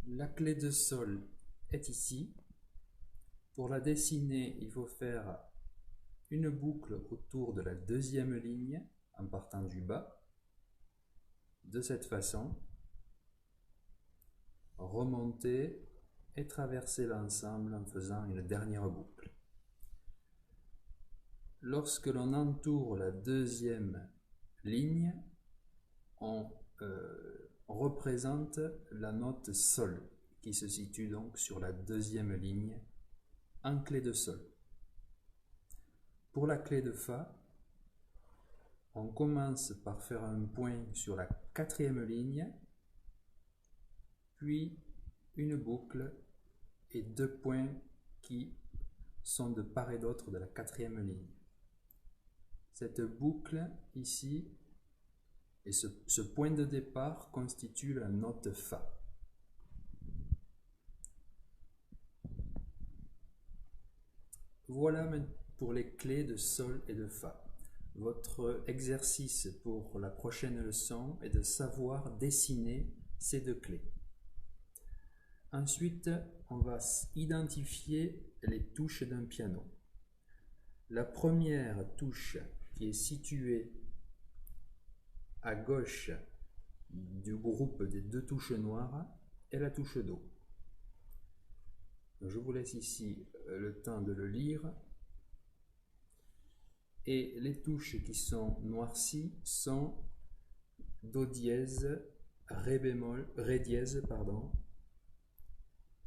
La clé de sol est ici. Pour la dessiner, il faut faire une boucle autour de la deuxième ligne en partant du bas, de cette façon, remonter et traverser l'ensemble en faisant une dernière boucle. Lorsque l'on entoure la deuxième ligne, on représente la note sol qui se situe donc sur la deuxième ligne en clé de sol. Pour la clé de fa, on commence par faire un point sur la quatrième ligne, puis une boucle et deux points qui sont de part et d'autre de la quatrième ligne. Cette boucle ici et ce point de départ constitue la note fa. Voilà pour les clés de sol et de fa. Votre exercice pour la prochaine leçon est de savoir dessiner ces deux clés. Ensuite, on va identifier les touches d'un piano. La première touche qui est située à gauche du groupe des deux touches noires est la touche Do. Je vous laisse ici le temps de le lire. Et les touches qui sont noircies sont Do dièse, Ré bémol, Ré dièse, pardon,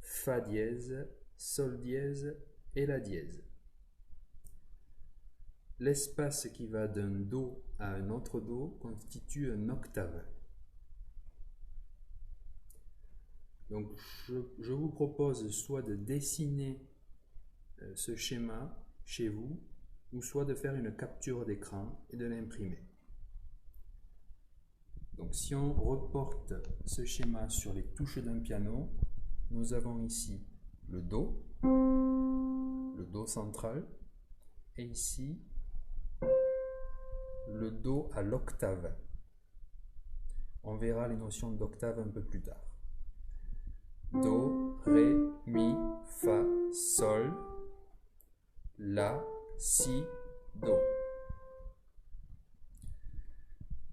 Fa dièse, Sol dièse et La dièse. L'espace qui va d'un Do à un autre Do constitue une octave. Donc je vous propose soit de dessiner ce schéma chez vous, ou soit de faire une capture d'écran et de l'imprimer. Donc si on reporte ce schéma sur les touches d'un piano, nous avons ici le Do central, et ici le Do à l'octave. On verra les notions d'octave un peu plus tard. Do, Ré, Mi, Fa, Sol, La, Si, Do.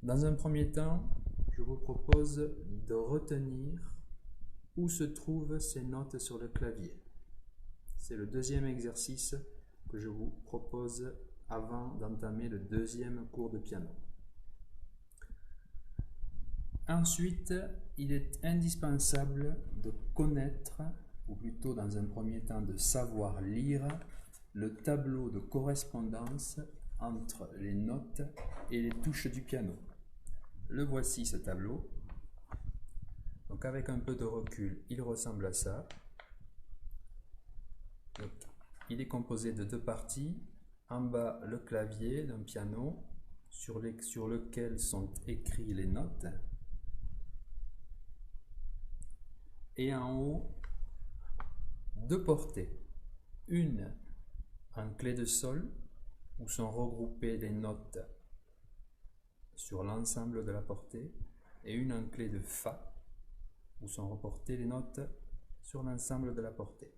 Dans un premier temps, je vous propose de retenir où se trouvent ces notes sur le clavier. C'est le deuxième exercice que je vous propose avant d'entamer le deuxième cours de piano. Ensuite, il est indispensable de connaître, ou plutôt dans un premier temps de savoir lire, le tableau de correspondance entre les notes et les touches du piano. Le voici, ce tableau. Donc avec un peu de recul, il ressemble à ça. Donc, il est composé de deux parties. En bas, le clavier d'un piano sur lequel sont écrites les notes. Et en haut, deux portées. Une en clé de sol, où sont regroupées les notes sur l'ensemble de la portée, et une en clé de fa, où sont reportées les notes sur l'ensemble de la portée.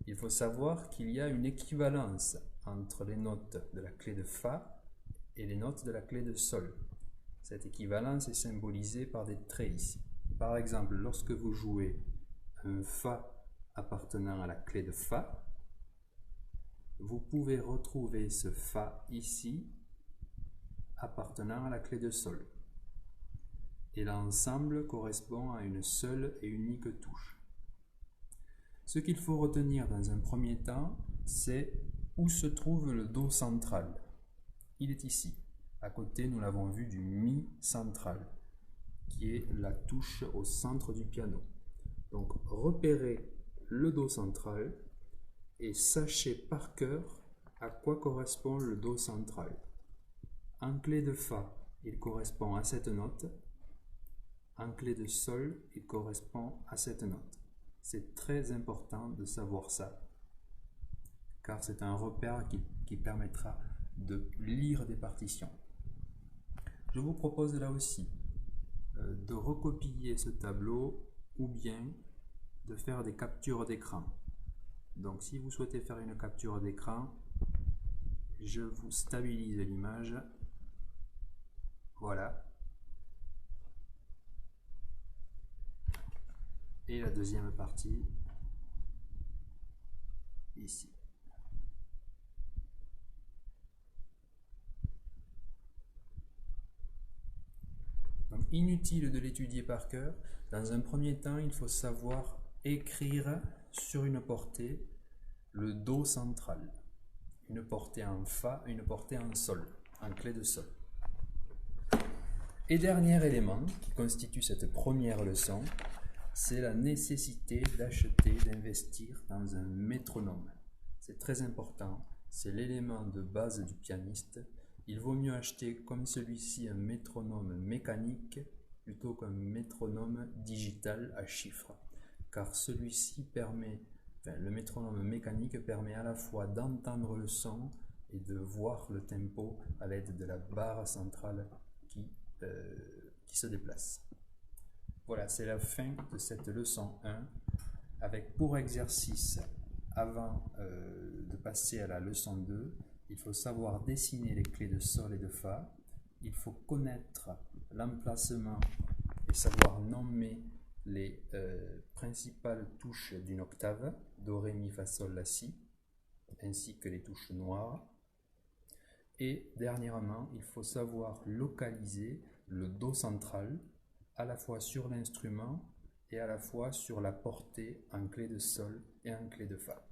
Il faut savoir qu'il y a une équivalence entre les notes de la clé de fa et les notes de la clé de sol. Cette équivalence est symbolisée par des traits ici. Par exemple, lorsque vous jouez un fa appartenant à la clé de fa, vous pouvez retrouver ce fa ici appartenant à la clé de sol. Et l'ensemble correspond à une seule et unique touche. Ce qu'il faut retenir dans un premier temps, c'est où se trouve le Do central. Il est ici. À côté, nous l'avons vu, du Mi central, qui est la touche au centre du piano. Donc repérez le Do central et sachez par cœur à quoi correspond le Do central. En clé de fa, il correspond à cette note. En clé de sol, il correspond à cette note. C'est très important de savoir ça, car c'est un repère qui permettra de lire des partitions. Je vous propose là aussi de recopier ce tableau ou bien de faire des captures d'écran. Donc si vous souhaitez faire une capture d'écran, je vous stabilise l'image. Voilà. Et la deuxième partie, ici. Donc, inutile de l'étudier par cœur. Dans un premier temps, il faut savoir écrire sur une portée le Do central. Une portée en Fa, une portée en Sol, en clé de Sol. Et dernier élément qui constitue cette première leçon, c'est la nécessité d'acheter, d'investir dans un métronome. C'est très important, c'est l'élément de base du pianiste. Il vaut mieux acheter comme celui-ci un métronome mécanique plutôt qu'un métronome digital à chiffres, car celui-ci permet, le métronome mécanique permet à la fois d'entendre le son et de voir le tempo à l'aide de la barre centrale qui se déplace. Voilà, c'est la fin de cette leçon 1, avec pour exercice, avant de passer à la leçon 2, il faut savoir dessiner les clés de Sol et de Fa, il faut connaître l'emplacement et savoir nommer les principales touches d'une octave, Do, Ré, Mi, Fa, Sol, La, Si, ainsi que les touches noires. Et dernièrement, il faut savoir localiser le Do central, à la fois sur l'instrument et à la fois sur la portée en clé de Sol et en clé de Fa.